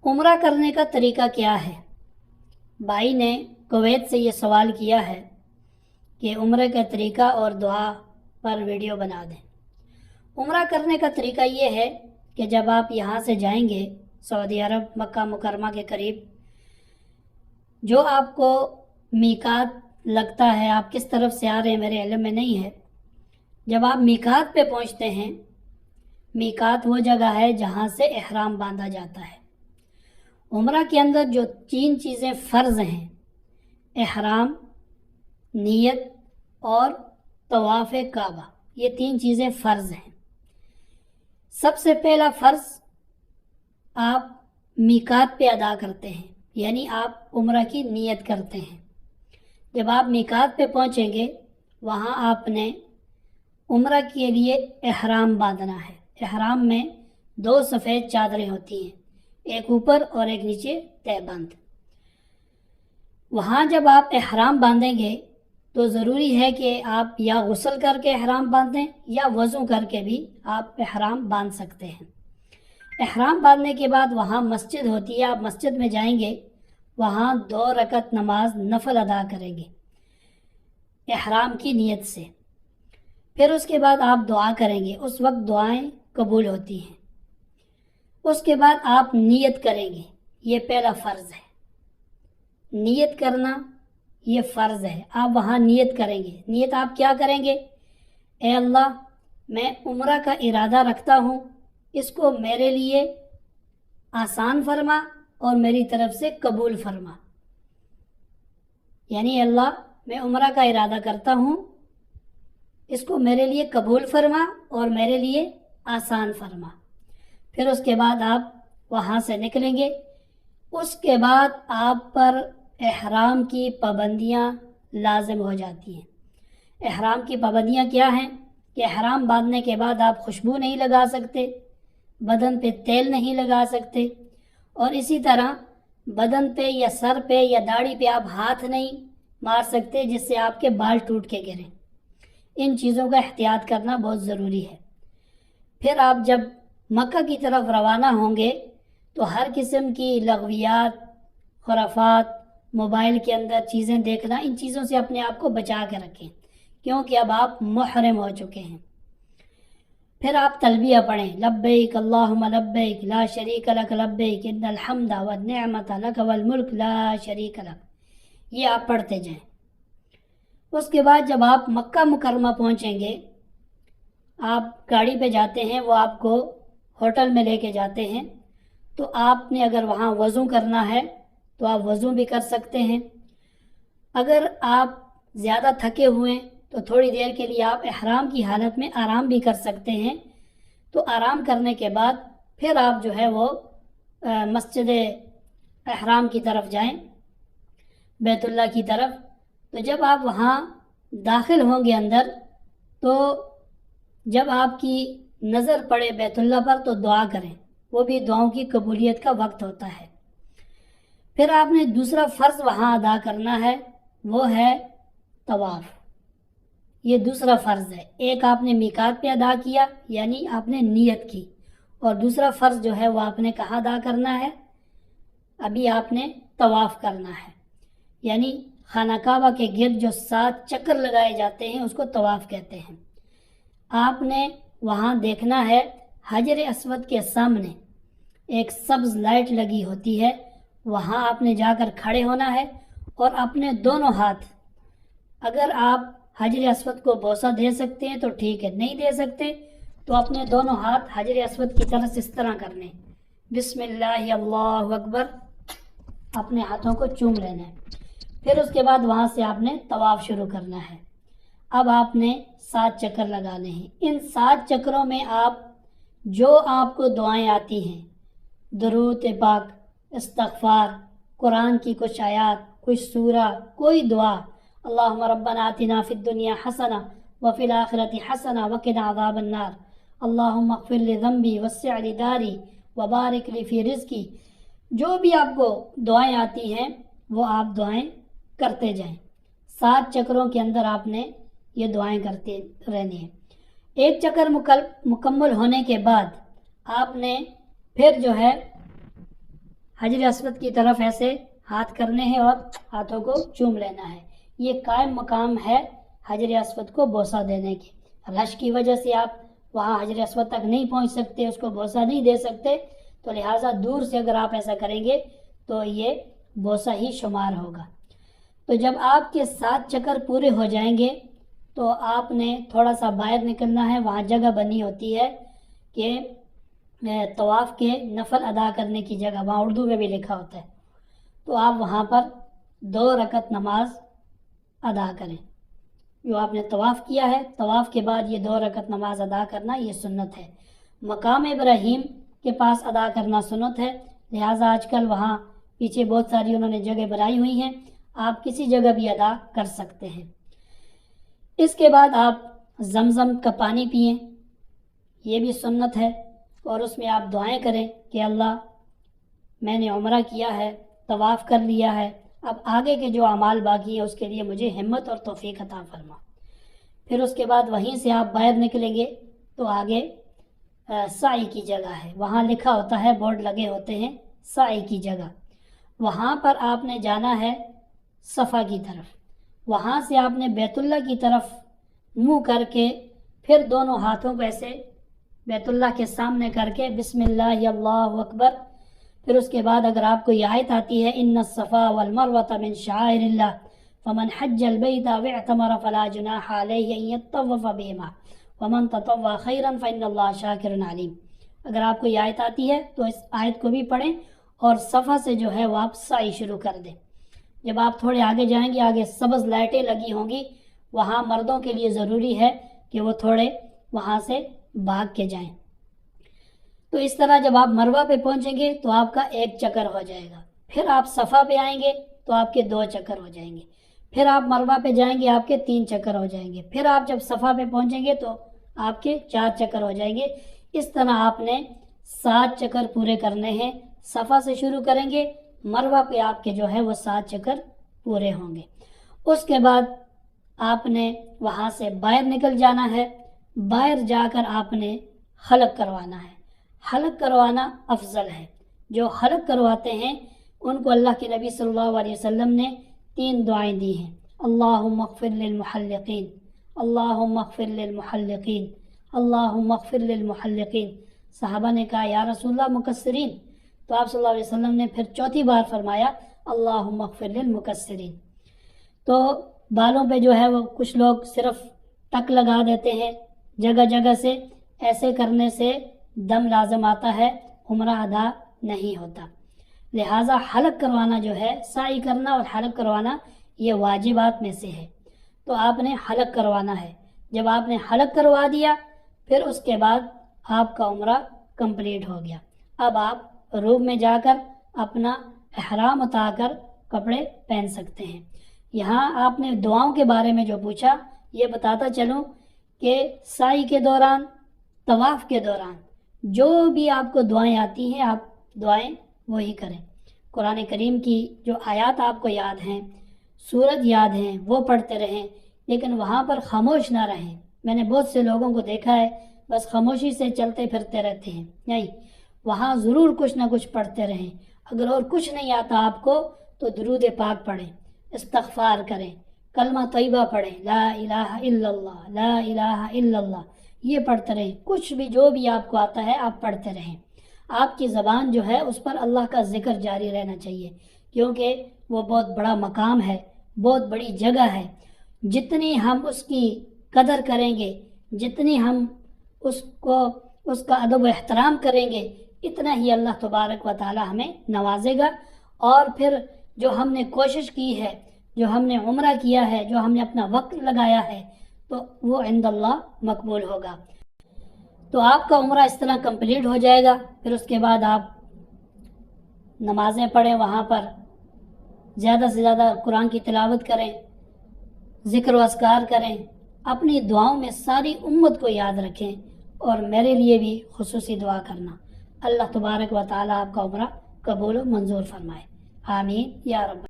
عمرہ کرنے کا طریقہ کیا ہے؟ بھائی نے کویت سے یہ سوال کیا ہے کہ عمرہ کا طریقہ اور دعا پر ویڈیو بنا دیں۔ عمرہ کرنے کا طریقہ یہ ہے کہ جب آپ یہاں سے جائیں گے سعودی عرب مکہ مکرمہ کے قریب، جو آپ کو میقات لگتا ہے، آپ کس طرف سے آ رہے ہیں میرے علم میں نہیں ہے، جب آپ میقات پہ پہنچتے ہیں، میقات وہ جگہ ہے جہاں سے احرام باندھا جاتا ہے۔ عمرہ کے اندر جو 3 چیزیں فرض ہیں، احرام، نیت اور طواف کعبہ، یہ 3 چیزیں فرض ہیں۔ سب سے پہلا فرض آپ میقات پہ ادا کرتے ہیں، یعنی آپ عمرہ کی نیت کرتے ہیں۔ جب آپ میقات پہ پہنچیں گے، وہاں آپ نے عمرہ کے لیے احرام باندھنا ہے۔ احرام میں 2 سفید چادریں ہوتی ہیں، ایک اوپر اور ایک نیچے تہہ بند۔ وہاں جب آپ احرام باندھیں گے تو ضروری ہے کہ آپ یا غسل کر کے احرام باندھیں یا وضو کر کے بھی آپ احرام باندھ سکتے ہیں۔ احرام باندھنے کے بعد وہاں مسجد ہوتی ہے، آپ مسجد میں جائیں گے، وہاں 2 رکعت نماز نفل ادا کریں گے احرام کی نیت سے۔ پھر اس کے بعد آپ دعا کریں گے، اس وقت دعائیں قبول ہوتی ہیں۔ اس کے بعد آپ نیت کریں گے، یہ پہلا فرض ہے۔ نیت کرنا یہ فرض ہے، آپ وہاں نیت کریں گے۔ نیت آپ کیا کریں گے؟ اے اللہ، میں عمرہ کا ارادہ رکھتا ہوں، اس کو میرے لیے آسان فرما اور میری طرف سے قبول فرما۔ یعنی اللہ، میں عمرہ کا ارادہ کرتا ہوں، اس کو میرے لیے قبول فرما اور میرے لیے آسان فرما۔ پھر اس کے بعد آپ وہاں سے نکلیں گے۔ اس کے بعد آپ پر احرام کی پابندیاں لازم ہو جاتی ہیں۔ احرام کی پابندیاں کیا ہیں؟ کہ احرام باندھنے کے بعد آپ خوشبو نہیں لگا سکتے، بدن پہ تیل نہیں لگا سکتے، اور اسی طرح بدن پہ یا سر پہ یا داڑھی پہ آپ ہاتھ نہیں مار سکتے جس سے آپ کے بال ٹوٹ کے گریں۔ ان چیزوں کا احتیاط کرنا بہت ضروری ہے۔ پھر آپ جب مکہ کی طرف روانہ ہوں گے تو ہر قسم کی لغویات، خرافات، موبائل کے اندر چیزیں دیکھنا، ان چیزوں سے اپنے آپ کو بچا کے رکھیں، کیونکہ اب آپ محرم ہو چکے ہیں۔ پھر آپ تلبیہ پڑھیں، لبیک اللہم لبیک لا شریک لک لبیک ان الحمد والنعمت لک والملک لا شریک لک، یہ آپ پڑھتے جائیں۔ اس کے بعد جب آپ مکہ مکرمہ پہنچیں گے، آپ گاڑی پہ جاتے ہیں، وہ آپ کو ہوٹل میں لے کے جاتے ہیں، تو آپ نے اگر وہاں وضو کرنا ہے تو آپ وضو بھی کر سکتے ہیں۔ اگر آپ زیادہ تھکے ہوئے تو تھوڑی دیر کے لیے آپ احرام کی حالت میں آرام بھی کر سکتے ہیں۔ تو آرام کرنے کے بعد پھر آپ جو ہے وہ مسجد احرام کی طرف جائیں، بیت اللہ کی طرف۔ تو جب آپ وہاں داخل ہوں گے اندر، تو جب آپ کی نظر پڑے بیت اللہ پر تو دعا کریں، وہ بھی دعاؤں کی قبولیت کا وقت ہوتا ہے۔ پھر آپ نے دوسرا فرض وہاں ادا کرنا ہے، وہ ہے طواف۔ یہ دوسرا فرض ہے۔ ایک آپ نے میقات پہ ادا کیا، یعنی آپ نے نیت کی، اور دوسرا فرض جو ہے وہ آپ نے کہاں ادا کرنا ہے؟ ابھی آپ نے طواف کرنا ہے، یعنی خانہ کعبہ کے گرد جو 7 چکر لگائے جاتے ہیں اس کو طواف کہتے ہیں۔ آپ نے وہاں دیکھنا ہے، حجر اسود کے سامنے ایک سبز لائٹ لگی ہوتی ہے، وہاں آپ نے جا کر کھڑے ہونا ہے، اور اپنے دونوں ہاتھ، اگر آپ حجر اسود کو بوسہ دے سکتے ہیں تو ٹھیک ہے، نہیں دے سکتے تو اپنے دونوں ہاتھ حجر اسود کی طرف اس طرح کرنے، بسم اللہ اللہ اکبر، اپنے ہاتھوں کو چوم لینا ہے۔ پھر اس کے بعد وہاں سے آپ نے طواف شروع کرنا ہے۔ اب آپ نے 7 چکر لگانے ہیں۔ ان 7 چکروں میں آپ جو آپ کو دعائیں آتی ہیں، درود پاک، استغفار، قرآن کی کچھ آیات، کچھ سورہ، کوئی دعا، اللہم ربنا آتنا فی الدنیا حسنہ وفی الآخرۃ حسنہ وقنا عذاب النار، اللہم اغفر لی ذنبی وسع لی داری وبارک لی فی رزقی، جو بھی آپ کو دعائیں آتی ہیں وہ آپ دعائیں کرتے جائیں۔ 7 چکروں کے اندر آپ نے یہ دعائیں کرتے رہنی ہیں۔ ایک چکر مکمل ہونے کے بعد آپ نے پھر جو ہے حجر اسود کی طرف ایسے ہاتھ کرنے ہیں اور ہاتھوں کو چوم لینا ہے. یہ قائم مقام ہے حجر اسود کو بوسہ دینے کی. رش کی وجہ سے آپ وہاں حجر اسود تک نہیں پہنچ سکتے, اس کو بوسہ نہیں دے سکتے, تو لہٰذا دور سے اگر آپ ایسا کریں گے تو یہ بوسہ ہی شمار ہوگا. تو جب آپ کے 7 چکر پورے ہو جائیں گے تو آپ نے تھوڑا سا باہر نکلنا ہے. وہاں جگہ بنی ہوتی ہے کہ طواف کے نفل ادا کرنے کی جگہ, وہاں اردو میں بھی لکھا ہوتا ہے. تو آپ وہاں پر 2 رکعت نماز ادا کریں. جو آپ نے طواف کیا ہے, طواف کے بعد یہ 2 رکعت نماز ادا کرنا یہ سنت ہے. مقام ابراہیم کے پاس ادا کرنا سنت ہے, لہٰذا آج کل وہاں پیچھے بہت ساری انہوں نے جگہ بنائی ہوئی ہیں, آپ کسی جگہ بھی ادا کر سکتے ہیں. اس کے بعد آپ زمزم کا پانی پئیں, یہ بھی سنت ہے, اور اس میں آپ دعائیں کریں کہ اللہ میں نے عمرہ کیا ہے, طواف کر لیا ہے, اب آگے کے جو اعمال باقی ہیں اس کے لیے مجھے ہمت اور توفیق عطا فرما. پھر اس کے بعد وہیں سے آپ باہر نکلیں گے تو آگے سعی کی جگہ ہے, وہاں لکھا ہوتا ہے, بورڈ لگے ہوتے ہیں سعی کی جگہ. وہاں پر آپ نے جانا ہے صفا کی طرف. وہاں سے آپ نے بیت اللہ کی طرف منہ کر کے پھر دونوں ہاتھوں کو ایسے بیت اللہ کے سامنے کر کے بسم اللہ اللہ اکبر. پھر اس کے بعد اگر آپ کو یہ آیت آتی ہے ان الصفا والمروۃ من شعائر اللہ فمن حج البیت واعتمر فلا جناح علیہ ان یطوف بہما ومن تطوع خیرا فان اللہ شاکر علیم, اگر آپ کو یہ آیت آتی ہے تو اس آیت کو بھی پڑھیں اور صفا سے جو ہے وہ آپ سعی شروع کر دیں. جب آپ تھوڑے آگے جائیں گے, آگے سبز لائٹیں لگی ہوں گی, وہاں مردوں کے لیے ضروری ہے کہ وہ تھوڑے وہاں سے بھاگ کے جائیں. تو اس طرح جب آپ مروہ پہ پہنچیں گے تو آپ کا 1 چکر ہو جائے گا. پھر آپ صفا پہ آئیں گے تو آپ کے 2 چکر ہو جائیں گے. پھر آپ مروہ پہ جائیں گے, آپ کے 3 چکر ہو جائیں گے. پھر آپ جب صفا پہ پہنچیں گے تو آپ کے 4 چکر ہو جائیں گے. اس طرح آپ نے 7 چکر پورے کرنے ہیں. صفا سے شروع کریں گے, مروہ پہ آپ کے جو ہے وہ 7 چکر پورے ہوں گے. اس کے بعد آپ نے وہاں سے باہر نکل جانا ہے. باہر جا کر آپ نے حلق کروانا ہے. حلق کروانا افضل ہے. جو حلق کرواتے ہیں ان کو اللہ کے نبی صلی اللہ علیہ وسلم نے 3 دعائیں دی ہیں. اللہم اغفر للمحلقین, اللہم اغفر للمحلقین, اللہم اغفر للمحلقین. صحابہ نے کہا یا رسول اللہ مقصرین, تو آپ صلی اللہ علیہ وسلم نے پھر 4تھی بار فرمایا اللہم اغفر للمقصرین. تو بالوں پہ جو ہے وہ کچھ لوگ صرف ٹک لگا دیتے ہیں جگہ جگہ سے, ایسے کرنے سے دم لازم آتا ہے, عمرہ ادا نہیں ہوتا. لہٰذا حلق کروانا جو ہے, سعی کرنا اور حلق کروانا یہ واجبات میں سے ہے. تو آپ نے حلق کروانا ہے. جب آپ نے حلق کروا دیا پھر اس کے بعد آپ کا عمرہ کمپلیٹ ہو گیا. اب آپ روم میں جا کر اپنا احرام اتار کر کپڑے پہن سکتے ہیں. یہاں آپ نے دعاؤں کے بارے میں جو پوچھا, یہ بتاتا چلوں کہ سعی کے دوران, طواف کے دوران جو بھی آپ کو دعائیں آتی ہیں آپ دعائیں وہی کریں. قرآن کریم کی جو آیات آپ کو یاد ہیں, سورت یاد ہیں, وہ پڑھتے رہیں, لیکن وہاں پر خاموش نہ رہیں. میں نے بہت سے لوگوں کو دیکھا ہے بس خاموشی سے چلتے پھرتے رہتے ہیں. نہیں, وہاں ضرور کچھ نہ کچھ پڑھتے رہیں. اگر اور کچھ نہیں آتا آپ کو تو درود پاک پڑھیں, استغفار کریں, کلمہ طیبہ پڑھیں, لا الہ الا اللہ, لا الہ الا اللہ, یہ پڑھتے رہیں. کچھ بھی جو بھی آپ کو آتا ہے آپ پڑھتے رہیں. آپ کی زبان جو ہے اس پر اللہ کا ذکر جاری رہنا چاہیے, کیونکہ وہ بہت بڑا مقام ہے, بہت بڑی جگہ ہے. جتنی ہم اس کی قدر کریں گے, جتنی ہم اس کا ادب و احترام کریں گے, اتنا ہی اللہ تبارک و تعالی ہمیں نوازے گا. اور پھر جو ہم نے کوشش کی ہے, جو ہم نے عمرہ کیا ہے, جو ہم نے اپنا وقت لگایا ہے, تو وہ عند اللہ مقبول ہوگا. تو آپ کا عمرہ اس طرح کمپلیٹ ہو جائے گا. پھر اس کے بعد آپ نمازیں پڑھیں, وہاں پر زیادہ سے زیادہ قرآن کی تلاوت کریں, ذکر و اذکار کریں, اپنی دعاؤں میں ساری امت کو یاد رکھیں, اور میرے لیے بھی خصوصی دعا کرنا. اللہ تبارک و تعالی آپ کا عمرہ قبول و منظور فرمائے. آمین یا رب.